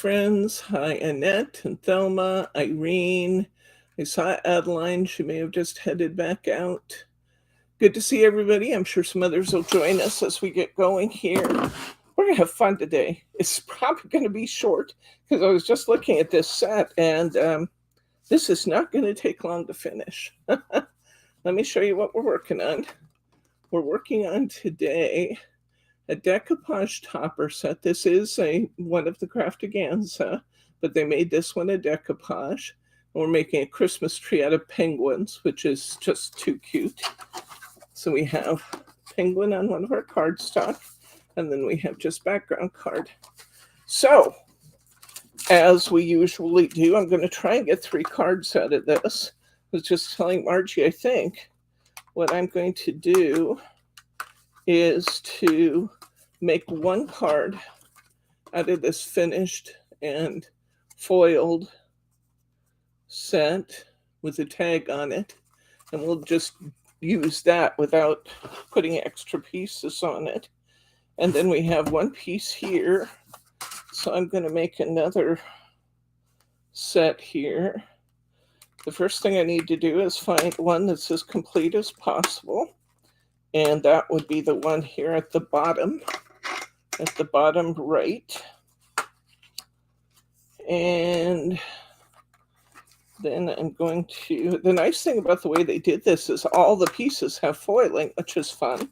friends. Hi, Annette and Thelma, Irene. I saw Adeline. She may have just headed back out. Good to see everybody. I'm sure some others will join us as we get going here. We're going to have fun today. It's probably going to be short because I was just looking at this set and this is not going to take long to finish. Let me show you what we're working on. We're working on today a decoupage topper set. This is one of the Craftaganza, but they made this one a decoupage. And we're making a Christmas tree out of penguins, which is just too cute. So we have penguin on one of our cardstock, and then we have just background card. So, as we usually do, I'm going to try and get 3 cards out of this. I was just telling Margie, I think, what I'm going to do is to make 1 card out of this finished and foiled set with a tag on it, and we'll just use that without putting extra pieces on it. And then we have 1 piece here, so I'm going to make another set here. The first thing I need to do is find one that's as complete as possible, and that would be the one here at the bottom right. And then I'm going to, the nice thing about the way they did this is all the pieces have foiling, which is fun.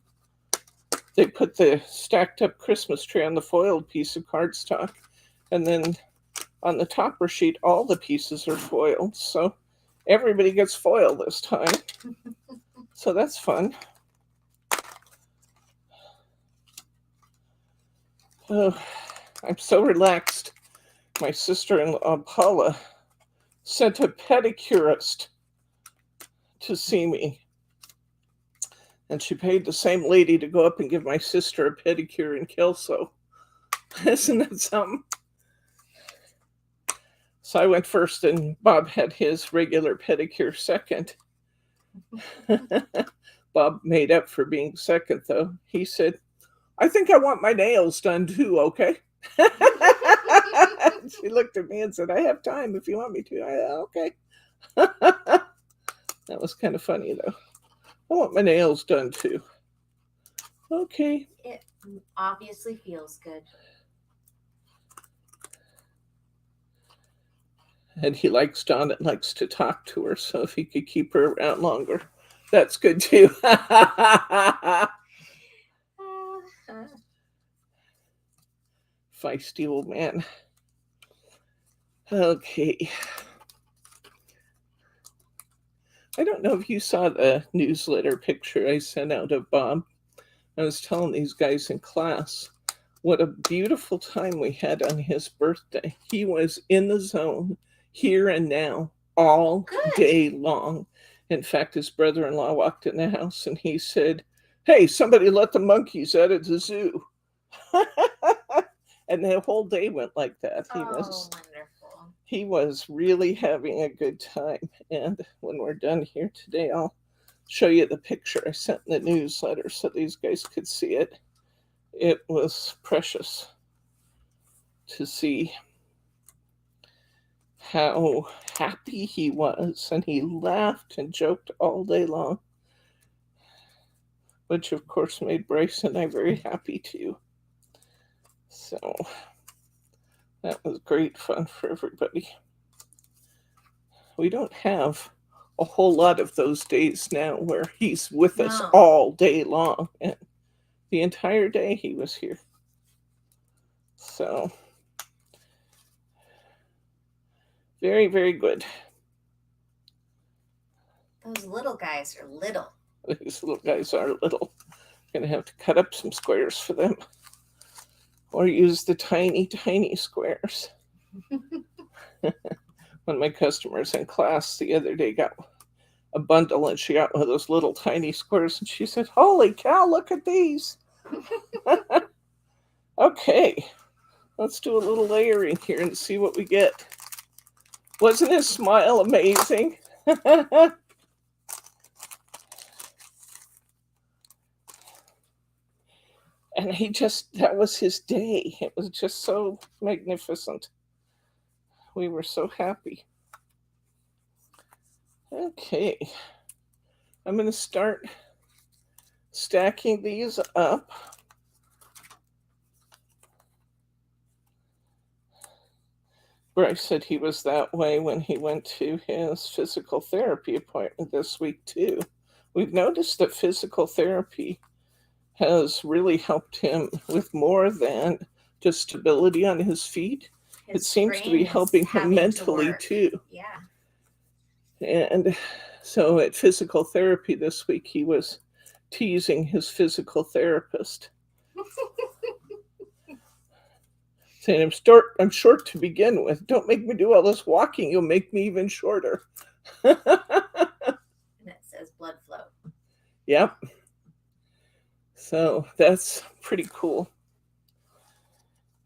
They put the stacked up Christmas tree on the foiled piece of cardstock, and then on the topper sheet, all the pieces are foiled. So everybody gets foil this time. So that's fun. Oh, I'm so relaxed. My sister-in-law, Paula, sent a pedicurist to see me. And she paid the same lady to go up and give my sister a pedicure in Kelso. Isn't that something? So I went first and Bob had his regular pedicure second. Bob made up for being second, though. He said, I think I want my nails done too, okay? She looked at me and said, I have time if you want me to. Okay. That was kind of funny, though. I want my nails done too. Okay. It obviously feels good. And he likes Donna, likes to talk to her, so if he could keep her around longer, that's good too. Feisty old man. Okay. I don't know if you saw the newsletter picture I sent out of Bob. I was telling these guys in class what a beautiful time we had on his birthday. He was in the zone, here and now, all day long. In fact, his brother-in-law walked in the house and he said, hey, somebody let the monkeys out of the zoo. And the whole day went like that. He was really having a good time. And when we're done here today, I'll show you the picture I sent in the newsletter so these guys could see it. It was precious to see how happy he was, and he laughed and joked all day long, which of course made Bryce and I very happy too. So that was great fun for everybody. We don't have a whole lot of those days now where he's with us all day long, and the entire day he was here. So very, very good. Those little guys are little. These little guys are little. Gonna have to cut up some squares for them, or use the tiny, tiny squares. One of my customers in class the other day got a bundle and she got one of those little tiny squares and she said, holy cow, look at these. Okay, let's do a little layering here and see what we get. Wasn't his smile amazing? And that was his day. It was just so magnificent. we were so happy. Okay, I'm going to start stacking these up. Bryce said he was that way when he went to his physical therapy appointment this week, too. We've noticed that physical therapy has really helped him with more than just stability on his feet. It seems to be helping him mentally, too. Yeah. And so at physical therapy this week, he was teasing his physical therapist. Saying, I'm short to begin with. Don't make me do all this walking. You'll make me even shorter. And it says blood flow. Yep. So that's pretty cool.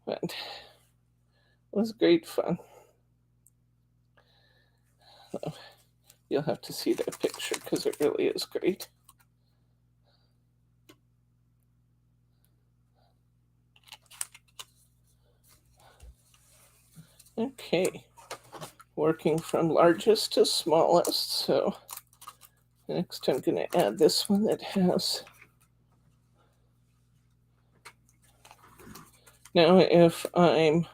But it was great fun. So you'll have to see that picture because it really is great. Okay, working from largest to smallest. So next I'm going to add this one that has. Now if I'm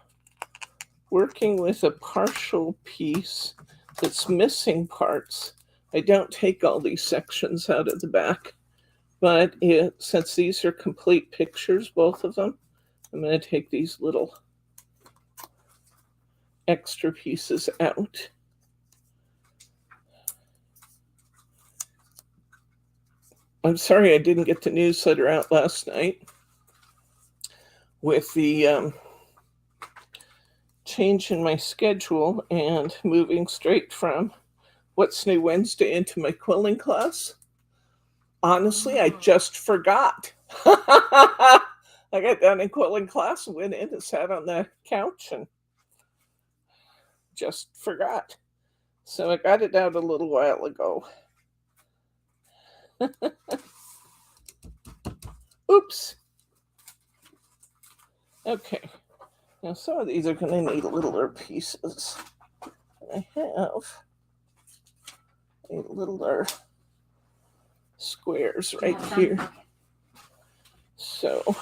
working with a partial piece that's missing parts, I don't take all these sections out of the back. But since these are complete pictures, both of them, I'm going to take these little extra pieces out. I'm sorry I didn't get the newsletter out last night. With the change in my schedule and moving straight from What's New Wednesday into my quilling class, honestly, I just forgot. I got done in quilling class and went in and sat on the couch and just forgot. So I got it out a little while ago. Oops. Okay. Now some of these are going to need littler pieces. I have a littler squares right here. Okay. So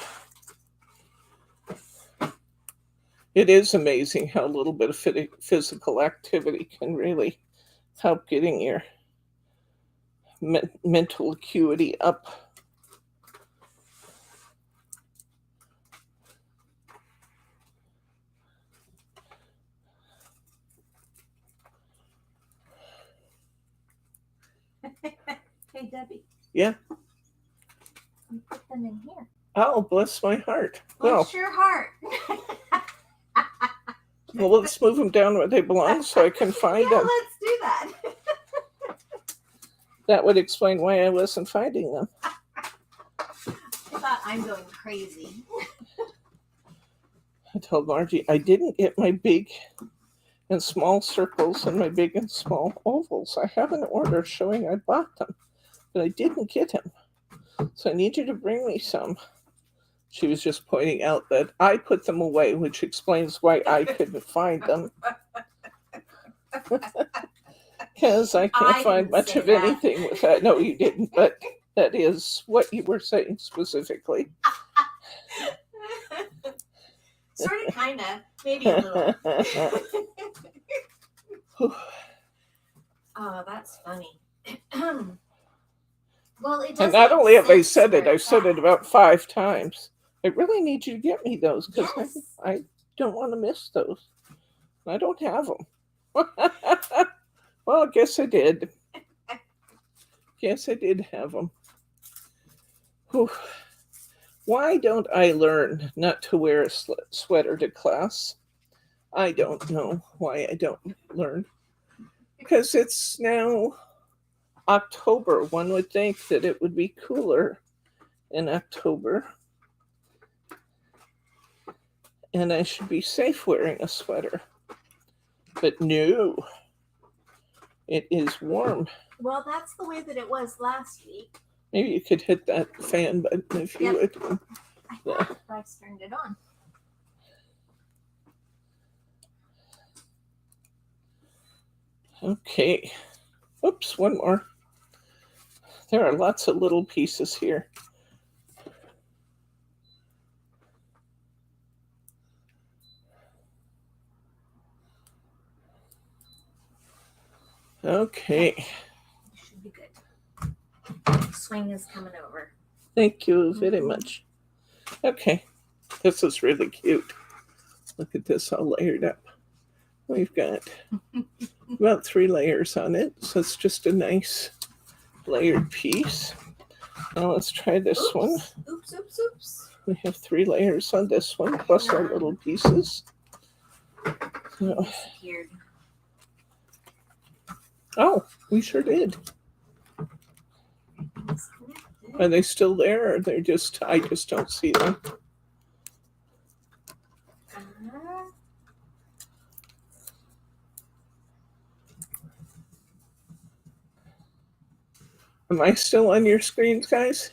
it is amazing how a little bit of physical activity can really help getting your mental acuity up. Hey, Debbie. Yeah. You put them in here. Oh, bless my heart. Bless your heart. Well, let's move them down where they belong so I can find them. Let's do that. That would explain why I wasn't finding them. I thought I'm going crazy. I told Margie I didn't get my big and small circles and my big and small ovals. I have an order showing I bought them, but I didn't get them. So I need you to bring me some. She was just pointing out that I put them away, which explains why I couldn't find them. Because I can't find much of anything with that. No, you didn't, but that is what you were saying specifically. Sort of, kind of, maybe a little. Oh, that's funny. Well, it does. And not only have I said it, I've said it about 5 times. I really need you to get me those because I don't want to miss those. I don't have them. Well, I guess I did. Guess I did have them. Whew. Why don't I learn not to wear a sweater to class? I don't know why I don't learn. Because it's now October. One would think that it would be cooler in October. And I should be safe wearing a sweater. But no, it is warm. Well, that's the way that it was last week. Maybe you could hit that fan button if you would. I thought Bryce turned it on. Okay. Oops, one more. There are lots of little pieces here. Okay. Should be good. Swing is coming over. Thank you very much. Okay. This is really cute. Look at this all layered up. We've got about 3 layers on it, so it's just a nice layered piece. Now let's try this one. Oops. We have 3 layers on this one, plus our little pieces. So, oh, we sure did. Are they still there, or they're just, I just don't see them? Am I still on your screens, guys?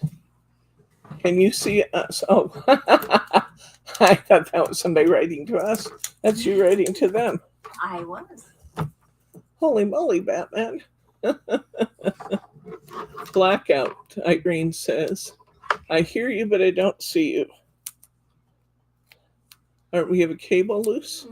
Can you see us? Oh, I thought that was somebody writing to us. That's you writing to them. I was. Holy moly, Batman. Blackout, Irene says. I hear you, but I don't see you. We have a cable loose?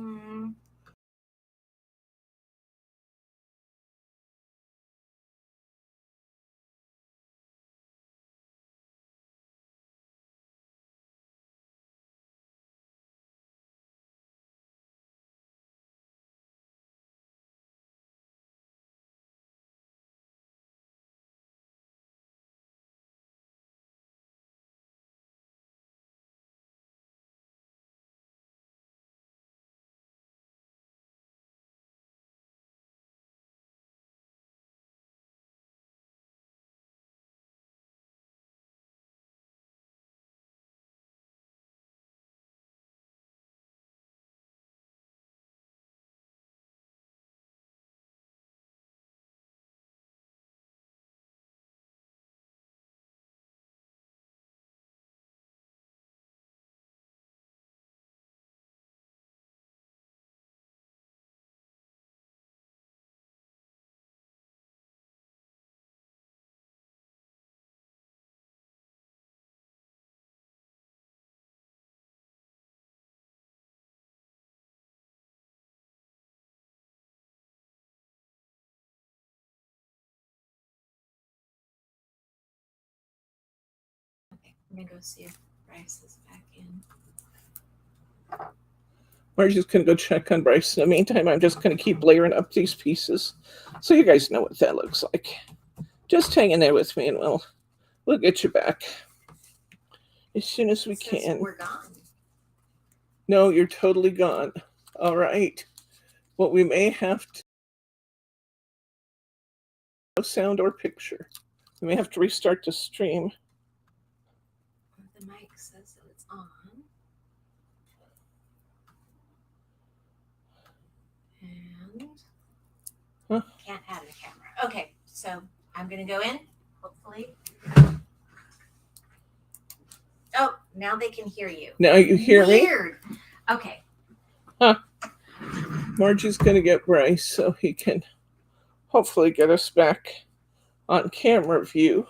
I'm gonna go see if Bryce is back in. We're just going to go check on Bryce. In the meantime, I'm just going to keep layering up these pieces so you guys know what that looks like. Just hang in there with me and we'll get you back as soon as we can. We're gone. No, you're totally gone. All right. Well, we may have to no sound or picture. We may have to restart the stream. The mic says that it's on. And can't add a camera. Okay, so I'm gonna go in, hopefully. Oh, now they can hear you. Now you hear me? Weird. Okay. Huh. Margie's gonna get Bryce so he can hopefully get us back on camera view.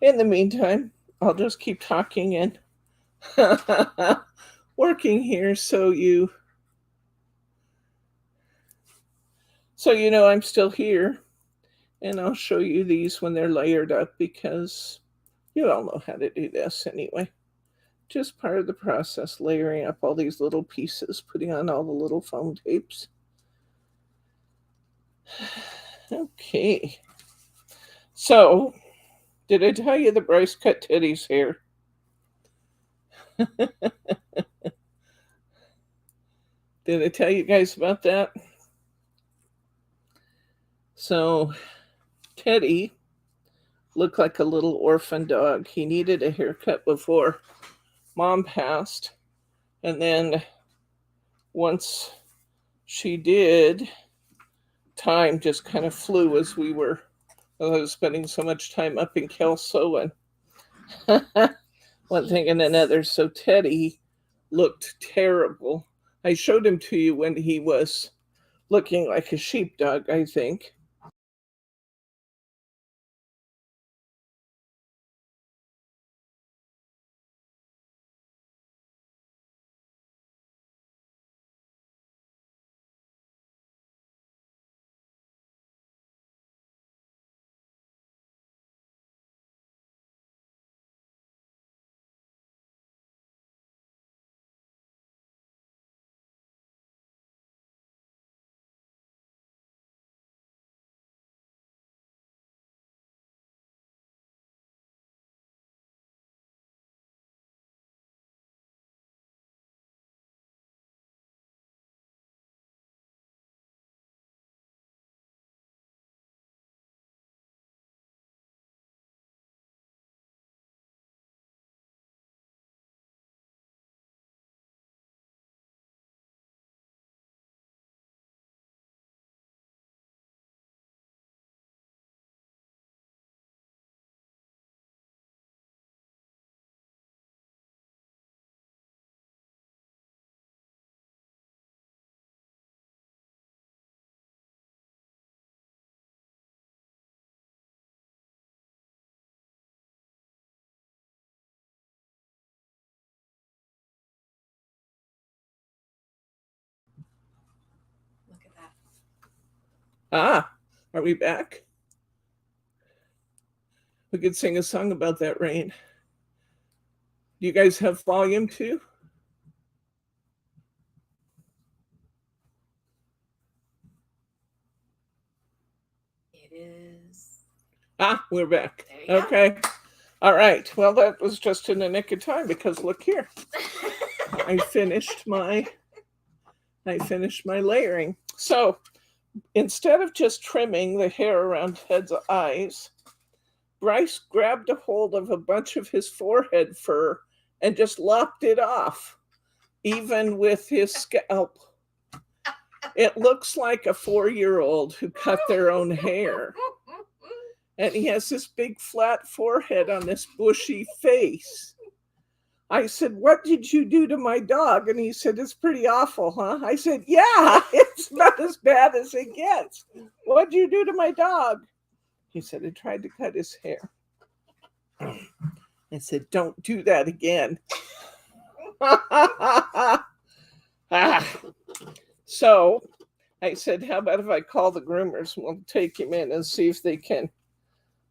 In the meantime, I'll just keep talking and working here so you know I'm still here. And I'll show you these when they're layered up because you all know how to do this anyway. Just part of the process, layering up all these little pieces, putting on all the little foam tapes. Okay. So, did I tell you that Bryce cut Teddy's hair? Did I tell you guys about that? So, Teddy looked like a little orphan dog. He needed a haircut before Mom passed. And then once she did, time just kind of flew as I was spending so much time up in Kelso and one thing and another. So Teddy looked terrible. I showed him to you when he was looking like a sheepdog, I think. Look at that. Ah, are we back? We could sing a song about that rain. Do you guys have volume too? It is. Ah, we're back. There you go. Okay. All right. Well, that was just in the nick of time because look here. I finished my layering. So instead of just trimming the hair around Ted's eyes, Bryce grabbed a hold of a bunch of his forehead fur and just lopped it off, even with his scalp. It looks like a 4-year-old who cut their own hair. And he has this big flat forehead on this bushy face. I said, "What did you do to my dog?" And he said, "It's pretty awful, huh?" I said, "Yeah, it's not as bad as it gets. What'd you do to my dog?" He said, "I tried to cut his hair." I said, "Don't do that again." So I said, "How about if I call the groomers and we'll take him in and see if they can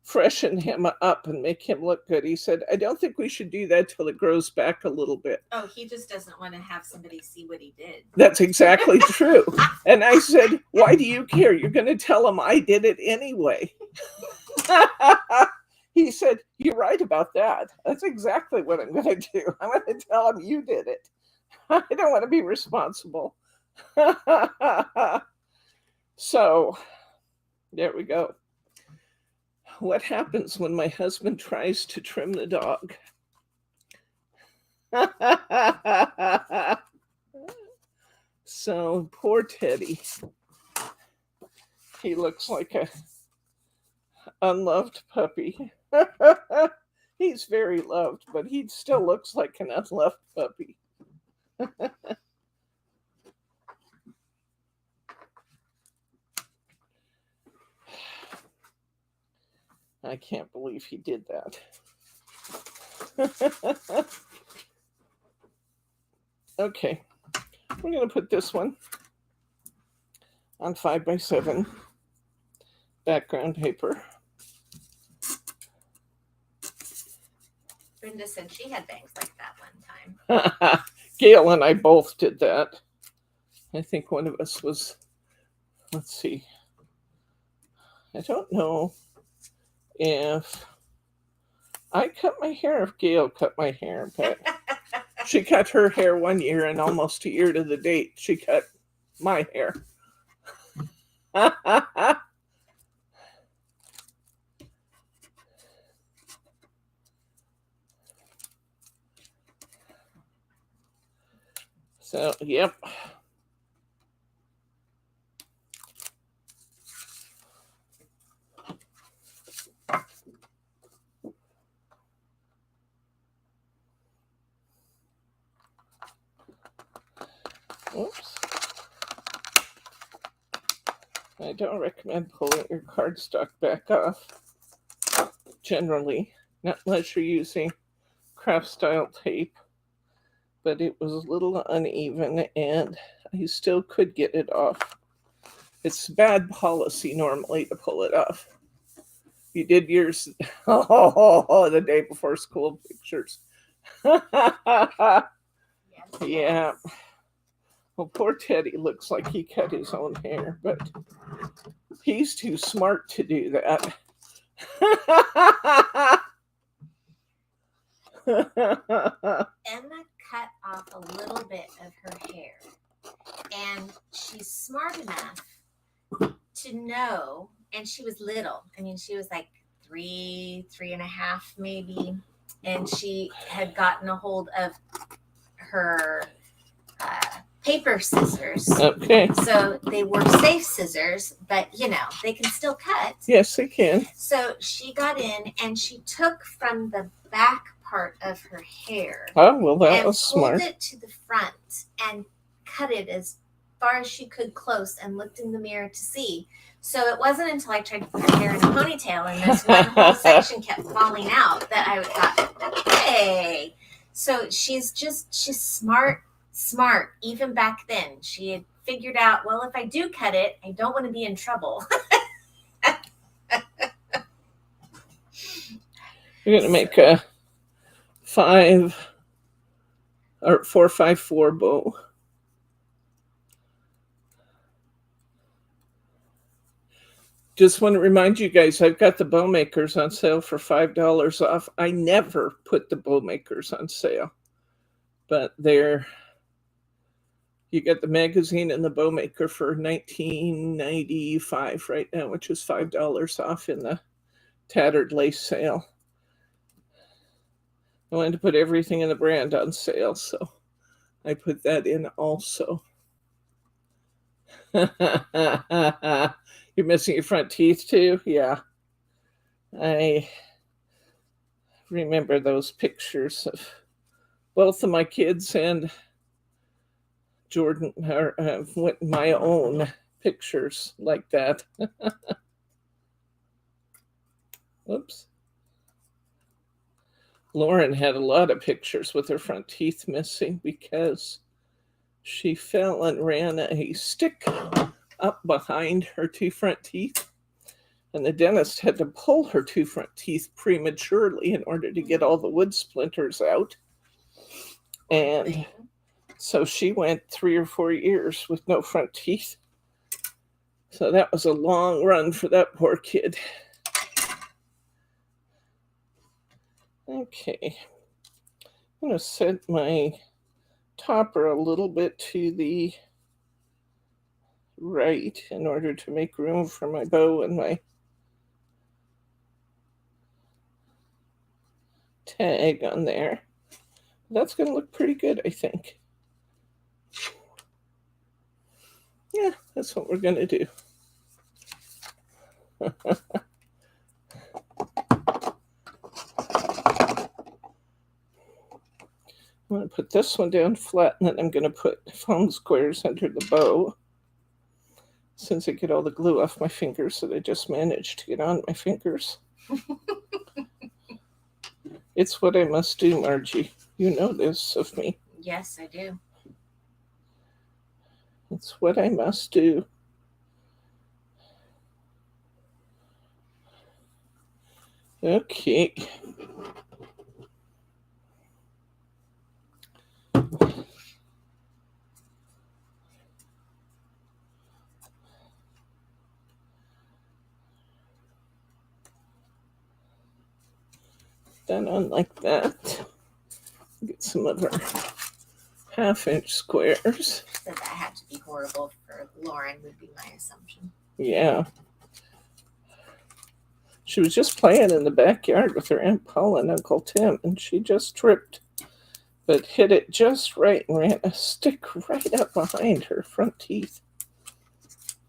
freshen him up and make him look good?" He said, "I don't think we should do that till it grows back a little bit." Oh, he just doesn't want to have somebody see what he did. That's exactly true. And I said, "Why do you care? You're going to tell him I did it anyway." He said, "You're right about that. That's exactly what I'm going to do. I'm going to tell him you did it. I don't want to be responsible." So there we go. What happens when my husband tries to trim the dog? So poor Teddy. He looks like a unloved puppy. He's very loved, but he still looks like an unloved puppy. I can't believe he did that. Okay, we're going to put this one on 5x7 background paper. Brenda said she had bangs like that one time. Gail and I both did that. I think one of us was, let's see, I don't know if I cut my hair, if Gail cut my hair, but she cut her hair one year and almost a year to the date, she cut my hair. So, yep. Oops. I don't recommend pulling your cardstock back off, generally, not unless you're using craft style tape, but it was a little uneven and I still could get it off. It's bad policy normally to pull it off. You did yours the day before school pictures. Yes, Yeah. yes. Well, poor Teddy looks like he cut his own hair, but he's too smart to do that. Emma cut off a little bit of her hair, and she's smart enough to know, and she was little. I mean, she was like 3.5 maybe, and she had gotten a hold of her paper scissors. Okay. So they were safe scissors, but they can still cut. Yes, they can. So she got in and she took from the back part of her hair. Oh, well, that and was smart. Pulled it to the front and cut it as far as she could close and looked in the mirror to see. So it wasn't until I tried to put her hair in a ponytail and this one whole section kept falling out that I thought, hey. So she's smart, even back then. She had figured out, well, if I do cut it, I don't want to be in trouble. You're going to make a 4-5-4 bow. Just want to remind you guys, I've got the bow makers on sale for $5 off. I never put the bow makers on sale, but you get the magazine and the bow maker for $19.95 right now, which is $5 off in the tattered lace sale. I wanted to put everything in the brand on sale, so I put that in also. You're missing your front teeth too? Yeah. I remember those pictures of both of my kids and Jordan, or my own pictures like that. Whoops. Lauren had a lot of pictures with her front teeth missing because she fell and ran a stick up behind her two front teeth. And the dentist had to pull her two front teeth prematurely in order to get all the wood splinters out. And so she went 3 or 4 years with no front teeth. So that was a long run for that poor kid. Okay. I'm going to set my topper a little bit to the right in order to make room for my bow and my tag on there. That's going to look pretty good, I think. Yeah, that's what we're going to do. I'm going to put this one down flat, and then I'm going to put foam squares under the bow. Since I get all the glue off my fingers that I just managed to get on my fingers. It's what I must do, Margie. You know this of me. Yes, I do. It's what I must do. Okay. That on like that. Get some of our 1/2-inch squares. So that had to be horrible for Lauren, would be my assumption. Yeah. She was just playing in the backyard with her Aunt Paula and Uncle Tim, and she just tripped, but hit it just right and ran a stick right up behind her front teeth.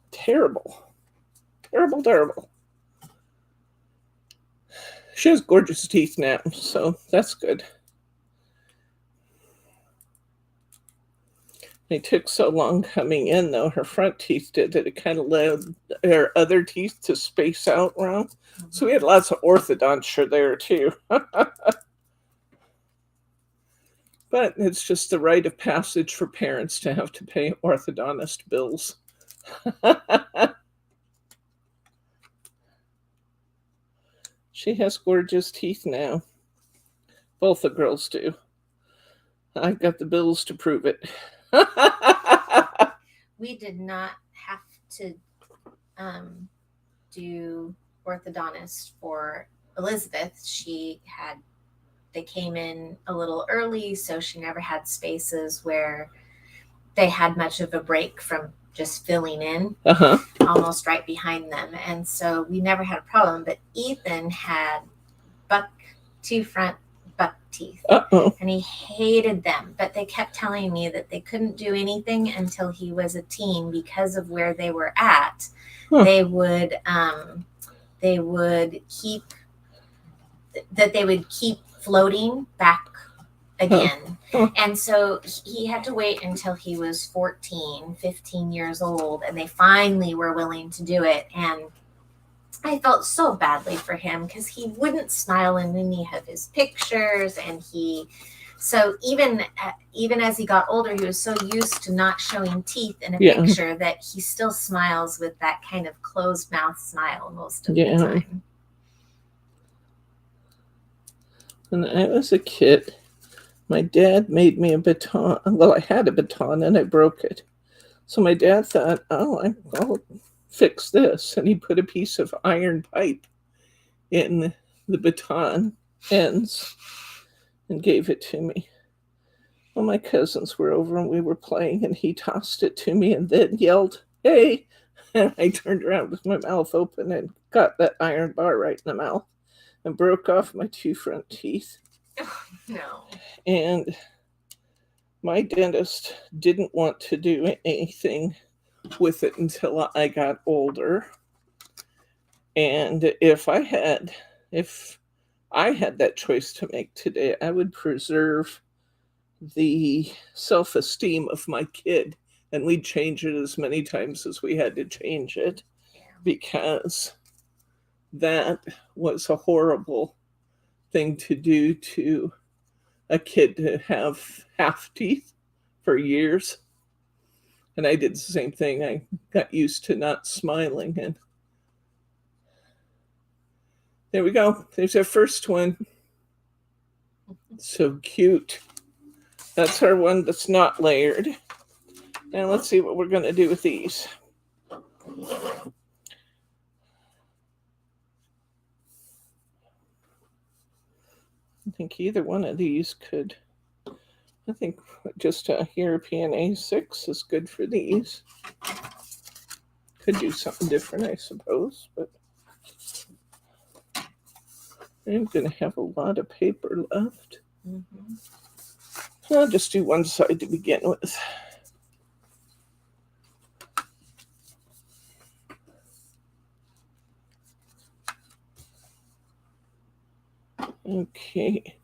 Terrible. Terrible, terrible. She has gorgeous teeth now, so that's good. They took so long coming in, though, her front teeth did, that it kind of led her other teeth to space out wrong. So we had lots of orthodonture there, too. But it's just the rite of passage for parents to have to pay orthodontist bills. She has gorgeous teeth now. Both the girls do. I've got the bills to prove it. We did not have to do orthodontist for Elizabeth. They came in a little early, so she never had spaces where they had much of a break from just filling in, almost right behind them. And so we never had a problem. But Ethan had two front buck teeth. And he hated them. But they kept telling me that they couldn't do anything until he was a teen because of where they were at. They would keep floating back again. And so he had to wait until he was 14, 15 years old, and they finally were willing to do it. And I felt so badly for him because he wouldn't smile in any of his pictures. And so even as he got older, he was so used to not showing teeth in a picture that he still smiles with that kind of closed mouth smile most of the time. When I was a kid, my dad made me a baton. Well, I had a baton and I broke it. So my dad thought, I'll fix this. And he put a piece of iron pipe in the baton ends and gave it to me. Well, my cousins were over and we were playing, and he tossed it to me and then yelled, "Hey!" And I turned around with my mouth open and got that iron bar right in the mouth and broke off my two front teeth. Oh, no. And my dentist didn't want to do anything with it until I got older. And if I had that choice to make today, I would preserve the self-esteem of my kid, and we'd change it as many times as we had to change it, because that was a horrible thing to do to a kid, to have half teeth for years. And I did the same thing. I got used to not smiling, and there we go. There's our first one. So cute. That's our one that's not layered. Now let's see what we're going to do with these. I think either one of these could. I think just a European A6 is good for these. Could do something different, I suppose, but I'm going to have a lot of paper left. I'll just do one side to begin with. Okay.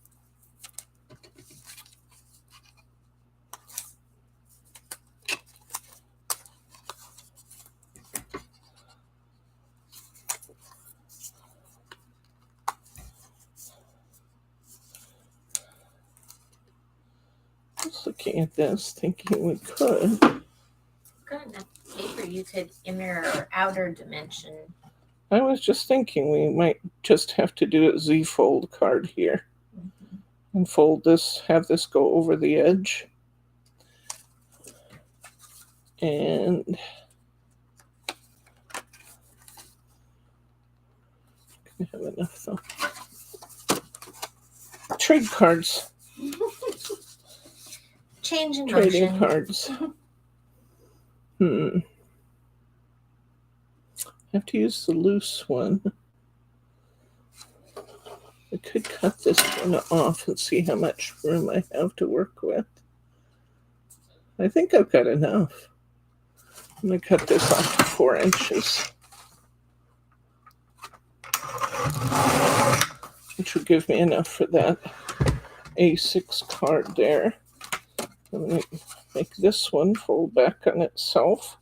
Just looking at this, thinking we could. Got enough paper you could inner or outer dimension. I was just thinking we might just have to do a Z-fold card here. And fold this, have this go over the edge. And I have enough though. Trade cards. Change in Trading motion. cards. I have to use the loose one. I could cut this one off and see how much room I have to work with. I think I've got enough. I'm going to cut this off to 4 inches, which will give me enough for that A6 card there. I'm going to make this one fold back on itself.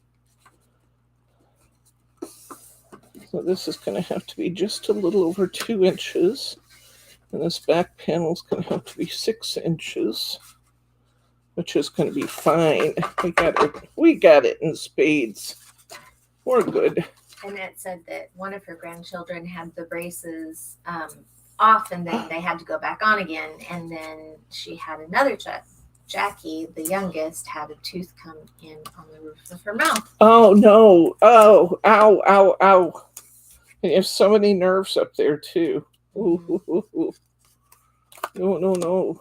So this is going to have to be just a little over 2 inches. And this back panel is going to have to be 6 inches, which is going to be fine. We got it in spades. We're good. Annette said that one of her grandchildren had the braces off, and then they had to go back on again. And then she had another Jackie, the youngest, had a tooth come in on the roof of her mouth. Oh, no. Oh, ow, ow, ow. And you have so many nerves up there, too. Ooh, ooh, ooh, ooh. No, no, no.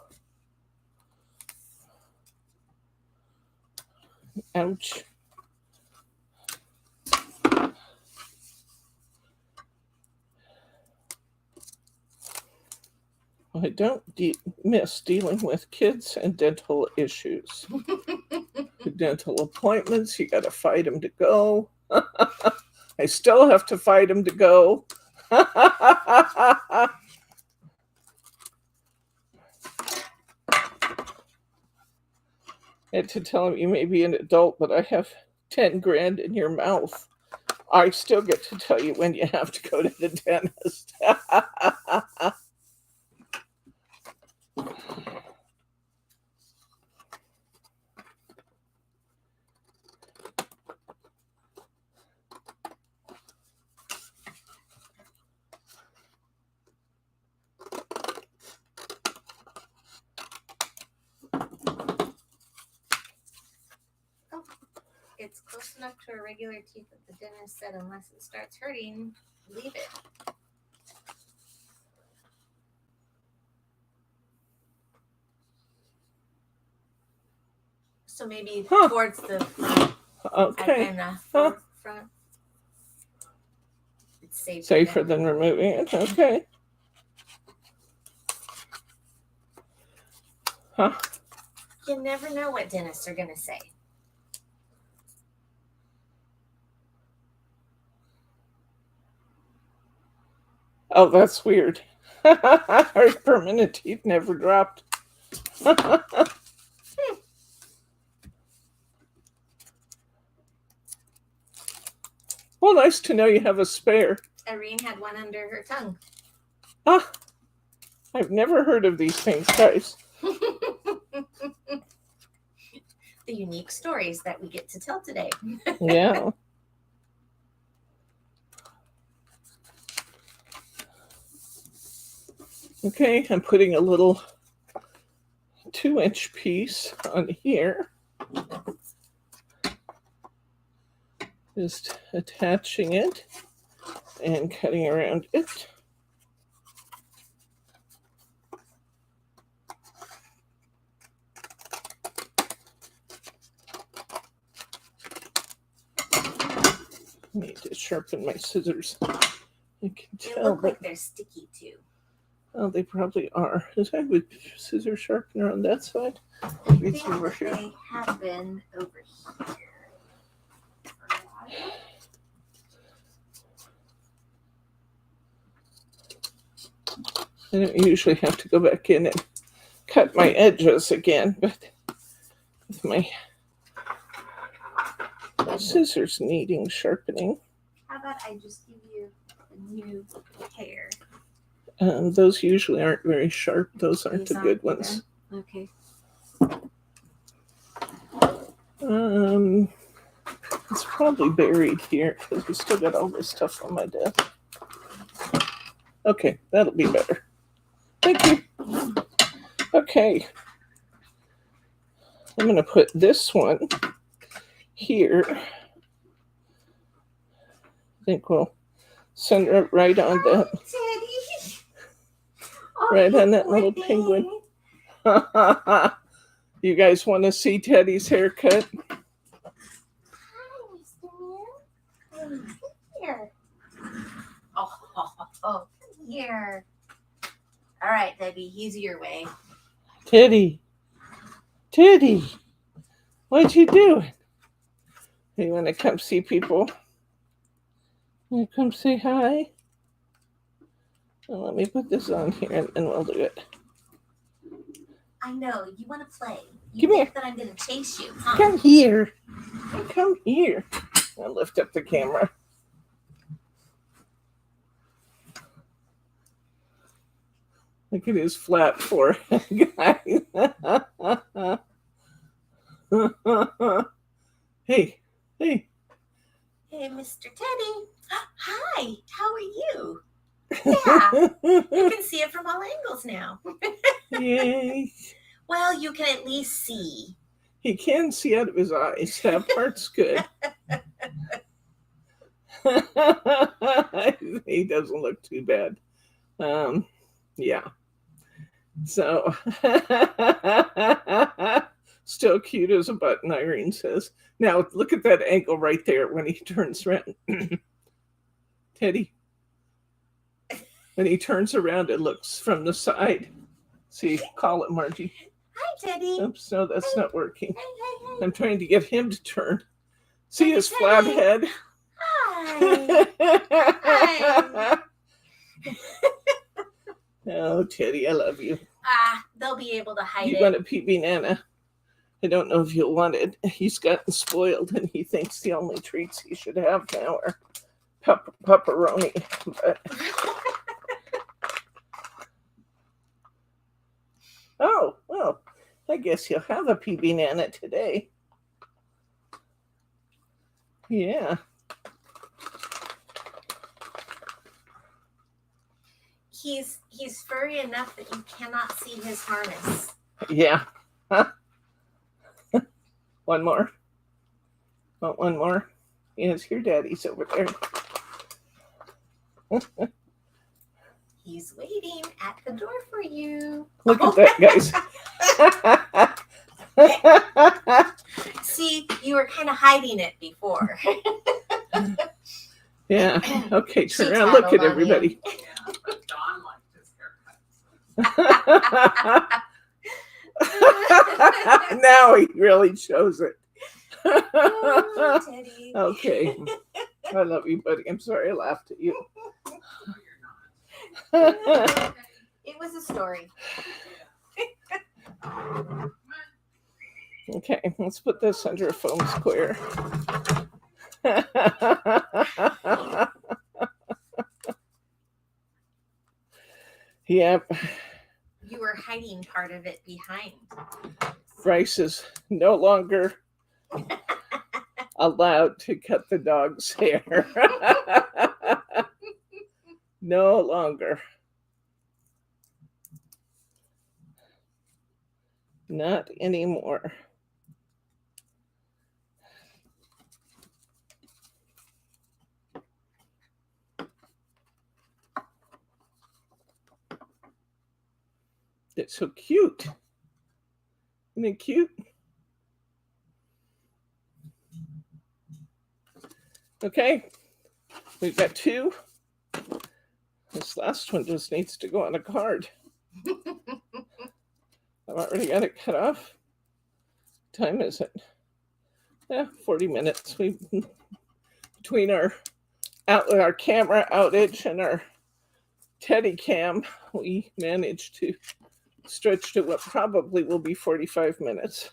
Ouch. I don't miss dealing with kids and dental issues. The dental appointments, you got to fight them to go. I still have to fight them to go. I had to tell him, you may be an adult, but I have 10 grand in your mouth. I still get to tell you when you have to go to the dentist. It's close enough to a regular teeth that the dentist said unless it starts hurting, leave it. So maybe towards the front. Okay. And front. It's Safer than removing it. Okay. Huh? You never know what dentists are going to say. Oh, that's weird. Our permanent teeth never dropped. Well, nice to know you have a spare. Irene had one under her tongue. Ah, I've never heard of these things, guys. The unique stories that we get to tell today. Yeah. Okay, I'm putting a little 2-inch piece on here. Just attaching it and cutting around it. I need to sharpen my scissors. I can They tell, look like they're sticky too. Oh, they probably are. Is that with scissor sharpener on that side? Maybe over here. They have been over here. I don't usually have to go back in and cut my edges again, but with my scissors needing sharpening. How about I just give you a new pair? Those usually aren't very sharp. Those aren't the good ones. Okay. It's probably buried here because we still got all this stuff on my desk. Okay, that'll be better. Thank you. Okay. I'm going to put this one here. I think we'll center it right on that. Teddy. Right on that little penguin. You guys want to see Teddy's haircut? Here. Oh, here. All right, Debbie, he's your way. Teddy, what you doing? You want to come see people? You come say hi? Well, let me put this on here and we'll do it. I know, you want to play. You Come think here. that I'm going to chase you, huh? Come here. Come here. I'll lift up the camera. Look at his flat forehead, guys. Hey, hey. Hey, Mr. Teddy. Hi, how are you? Yeah, you can see it from all angles now. Yay. Well, you can at least see. He can see out of his eyes. That part's good. He doesn't look too bad. Yeah. So, still cute as a button, Irene says. Now, look at that angle right there when he turns around. Teddy. When he turns around, it looks from the side. See, call it, Margie. Hi, Teddy. Oops, no, that's not working. Hey. I'm trying to get him to turn. See his Teddy. flat head? Hi. Hi. Oh, Teddy, I love you. They'll be able to hide You it. want a PB Nana? I don't know if you'll want it. He's gotten spoiled, and he thinks the only treats he should have now are pepperoni. But... oh, well, I guess he'll have a PB Nana today. Yeah. He's furry enough that you cannot see his harness. Yeah. Huh? One more. Want one more? Yes, your daddy's over there. He's waiting at the door for you. Look at that, guys. See, you were kind of hiding it before. Yeah. Okay, She turn around. Look at tattled on everybody. Don liked his haircut. Now he really shows it. Oh, Teddy. Okay. I love you, buddy. I'm sorry I laughed at you. No, you're not. It was a story. Okay, let's put this under a foam square. Yep. You were hiding part of it behind. Bryce is no longer allowed to cut the dog's hair. No longer. Not anymore. It's so cute. Isn't it cute? Okay, we've got two. This last one just needs to go on a card. I've already got it cut off. What time is it? Yeah, 40 minutes. We between our camera outage and our Teddy cam, we managed to stretch to what probably will be 45 minutes.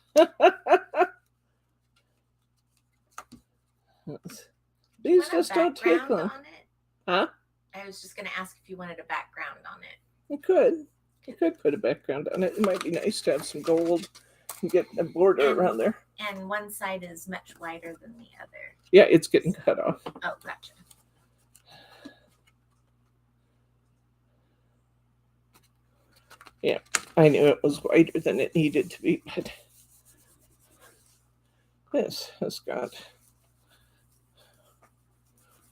These just don't take long. Huh? I was just going to ask if you wanted a background on it. You could put a background on it. It might be nice to have some gold and get a border around there. And one side is much wider than the other. Yeah, it's getting cut off. Oh, gotcha. Yeah, I knew it was wider than it needed to be, but this has got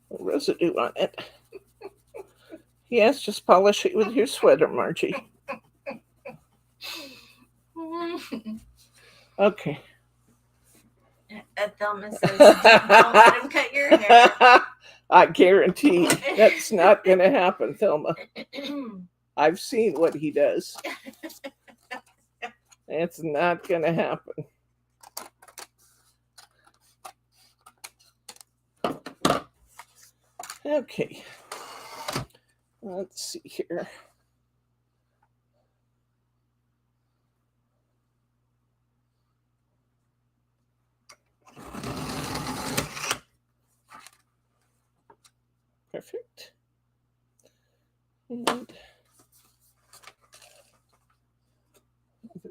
a residue on it. Yes, just polish it with your sweater, Margie. Okay. Thelma says, don't let him cut your hair. I guarantee that's not going to happen, Thelma. I've seen what he does. It's not going to happen. Okay. Let's see here. Perfect. And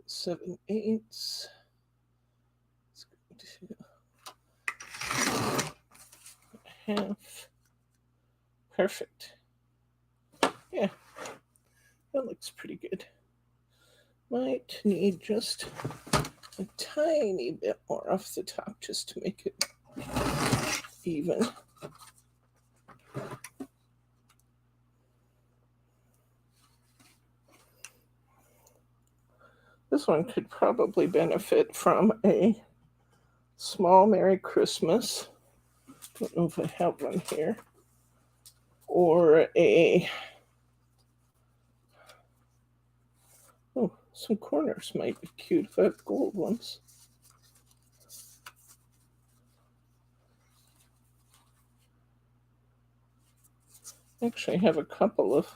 7/8. Let's go to half. Perfect. Yeah, that looks pretty good. Might need just a tiny bit more off the top just to make it even. This one could probably benefit from a small Merry Christmas. Don't know if I have one here. Or a, oh, some corners might be cute if I have gold ones. Actually, I have a couple of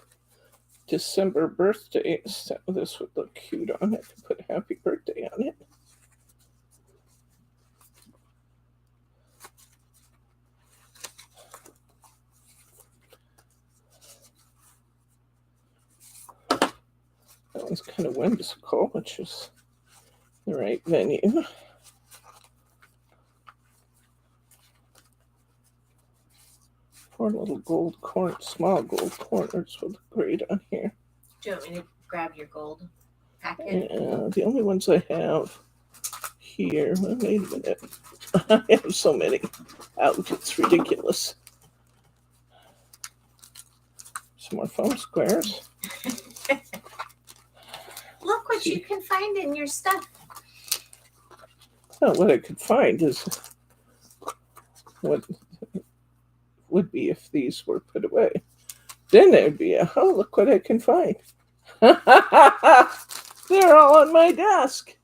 December birthdays that this would look cute on. I could put happy birthday on it. That one's kind of whimsical, which is the right venue. Four little gold small gold corners would look great on here. Do you want me to grab your gold packet? The only ones I have here, well, wait a minute. I have so many out, it's ridiculous. Some more foam squares. Look what you can find in your stuff. Well, what I could find is what would be if these were put away. Then there'd be oh, look what I can find. They're all on my desk.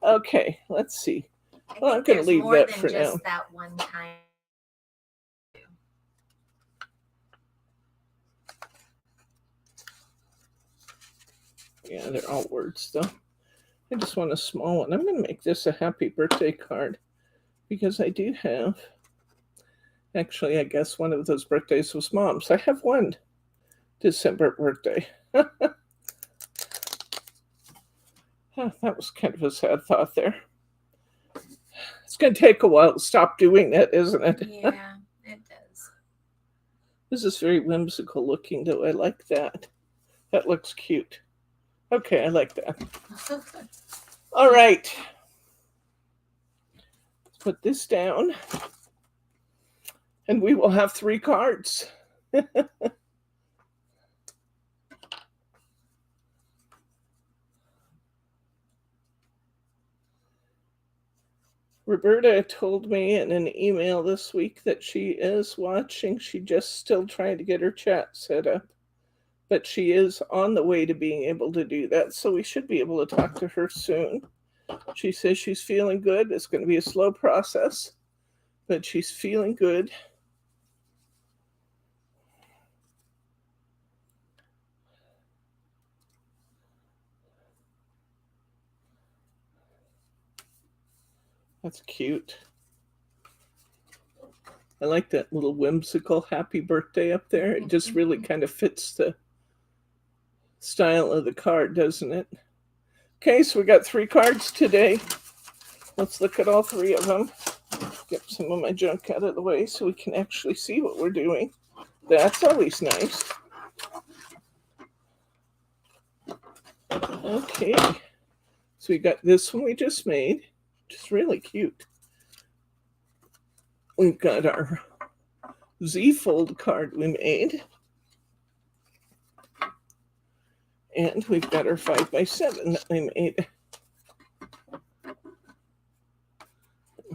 Okay, let's see. Well, I'm going to leave that for now. Just that one time. Yeah, they're all words though. I just want a small one. I'm going to make this a happy birthday card because I do have, actually, I guess one of those birthdays was Mom's. I have one December birthday. Oh, that was kind of a sad thought there. It's going to take a while to stop doing that, isn't it? Yeah, it does. This is very whimsical looking, though. I like that. That looks cute. Okay, I like that. All right. Let's put this down. And we will have 3 cards. Roberta told me in an email this week that she is watching. She's just still trying to get her chat set up. But she is on the way to being able to do that. So we should be able to talk to her soon. She says she's feeling good. It's going to be a slow process, but she's feeling good. That's cute. I like that little whimsical happy birthday up there. It just really kind of fits the style of the card, doesn't it? Okay, so we got 3 cards today. Let's look at all 3 of them. Get some of my junk out of the way so we can actually see what we're doing. That's always nice. Okay, so we got this one we just made, which is really cute. We've got our Z-fold card we made. And we've got our 5x7 that we made.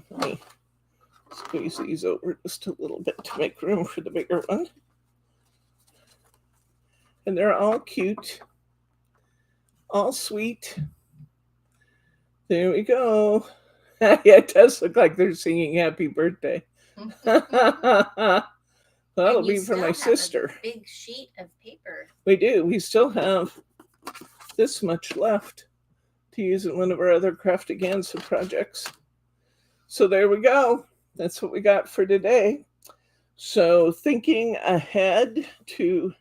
Let me squeeze these over just a little bit to make room for the bigger one. And they're all cute, all sweet. There we go. Yeah, it does look like they're singing happy birthday. That'll be for my sister. A big sheet of paper. We do. We still have this much left to use in one of our other Craftaganza projects. So there we go. That's what we got for today. So thinking ahead to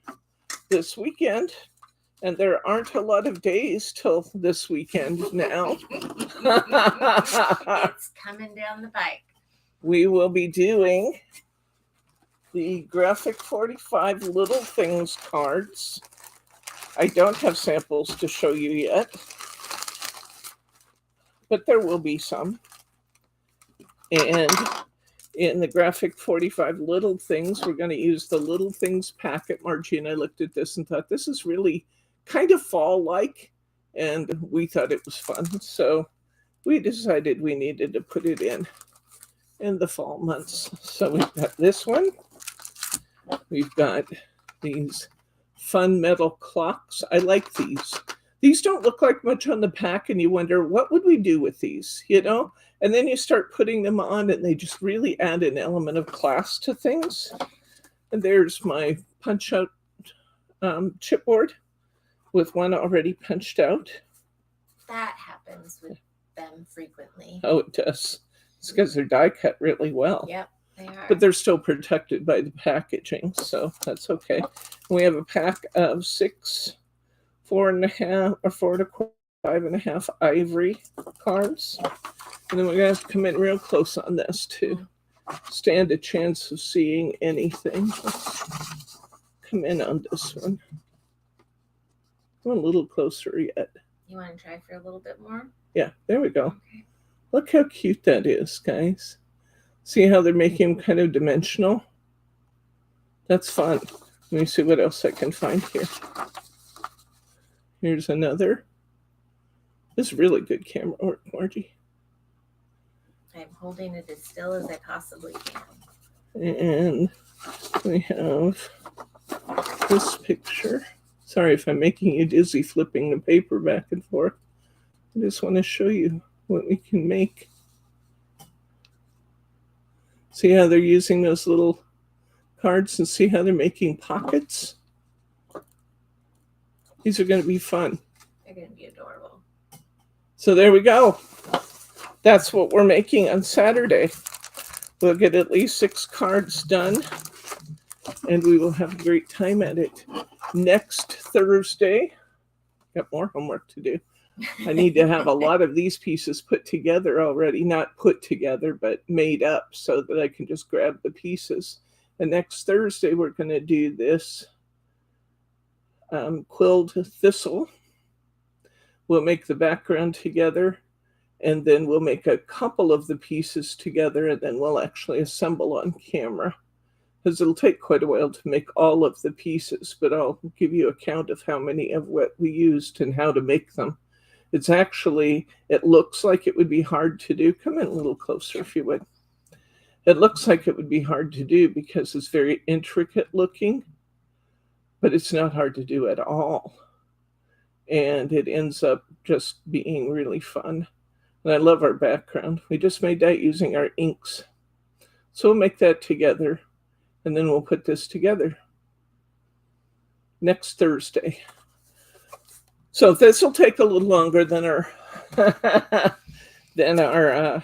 this weekend, and there aren't a lot of days till this weekend now. It's coming down the pike. We will be doing the Graphic 45 Little Things cards. I don't have samples to show you yet, but there will be some. And in the Graphic 45 Little Things, we're going to use the Little Things packet. Margie and I looked at this and thought this is really kind of fall-like, and we thought it was fun. So we decided we needed to put it in the fall months. So we've got this one. We've got these fun metal clocks. I like these. These don't look like much on the pack, and you wonder, what would we do with these, you know? And then you start putting them on, and they just really add an element of class to things. And there's my punch-out chipboard with one already punched out. That happens with them frequently. Oh, it does. It's because they're die cut really well. Yep, they are. But they're still protected by the packaging, so that's okay. We have a pack of 6 4.5 or 4 1/4, 5.5 ivory cards. And then we're going to have to come in real close on this to stand a chance of seeing anything. Let's come in on this one. I'm a little closer yet. You want to try for a little bit more? Yeah, there we go. Okay. Look how cute that is, guys. See how they're making them kind of dimensional? That's fun. Let me see what else I can find here. Here's another. This is really good camera work, Margie. I'm holding it as still as I possibly can. And we have this picture. Sorry if I'm making you dizzy flipping the paper back and forth. I just want to show you what we can make. See how they're using those little cards, and see how they're making pockets? These are going to be fun. They're going to be adorable. So there we go. That's what we're making on Saturday. We'll get at least 6 cards done, and we will have a great time at it. Next Thursday, got more homework to do. I need to have a lot of these pieces put together already, not put together, but made up so that I can just grab the pieces. And next Thursday, we're going to do this quilled thistle. We'll make the background together, and then we'll make a couple of the pieces together, and then we'll actually assemble on camera, because it'll take quite a while to make all of the pieces, but I'll give you a count of how many of what we used and how to make them. It's actually, it looks like it would be hard to do. Come in a little closer if you would. It looks like it would be hard to do because it's very intricate looking, but it's not hard to do at all. And it ends up just being really fun. And I love our background. We just made that using our inks. So we'll make that together, and then we'll put this together next Thursday. So this will take a little longer than our than our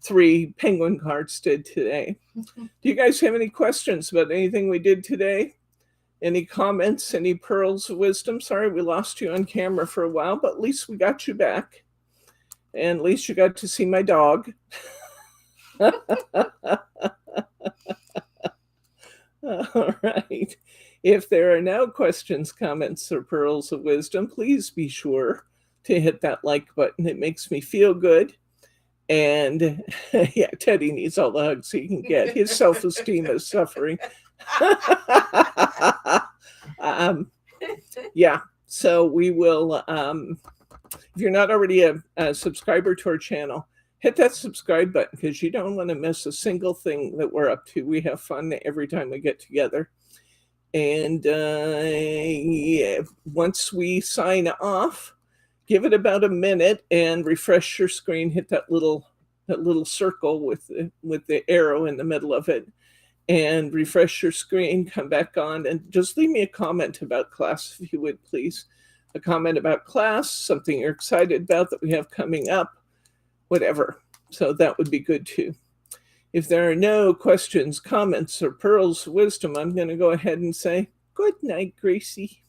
3 penguin cards did today. Do you guys have any questions about anything we did today? Any comments, any pearls of wisdom? Sorry we lost you on camera for a while, but at least we got you back. And at least you got to see my dog. All right. If there are no questions, comments, or pearls of wisdom, please be sure to hit that like button. It makes me feel good. And yeah, Teddy needs all the hugs he can get. His self-esteem is suffering. Yeah, so we will, if you're not already a subscriber to our channel, hit that subscribe button, because you don't want to miss a single thing that we're up to. We have fun every time we get together. And yeah, once we sign off, give it about a minute and refresh your screen. Hit that little circle with the arrow in the middle of it, and refresh your screen. Come back on and just leave me a comment about class, if you would, please. A comment about class, something you're excited about that we have coming up, whatever. So that would be good too. If there are no questions, comments, or pearls of wisdom, I'm going to go ahead and say good night, Gracie.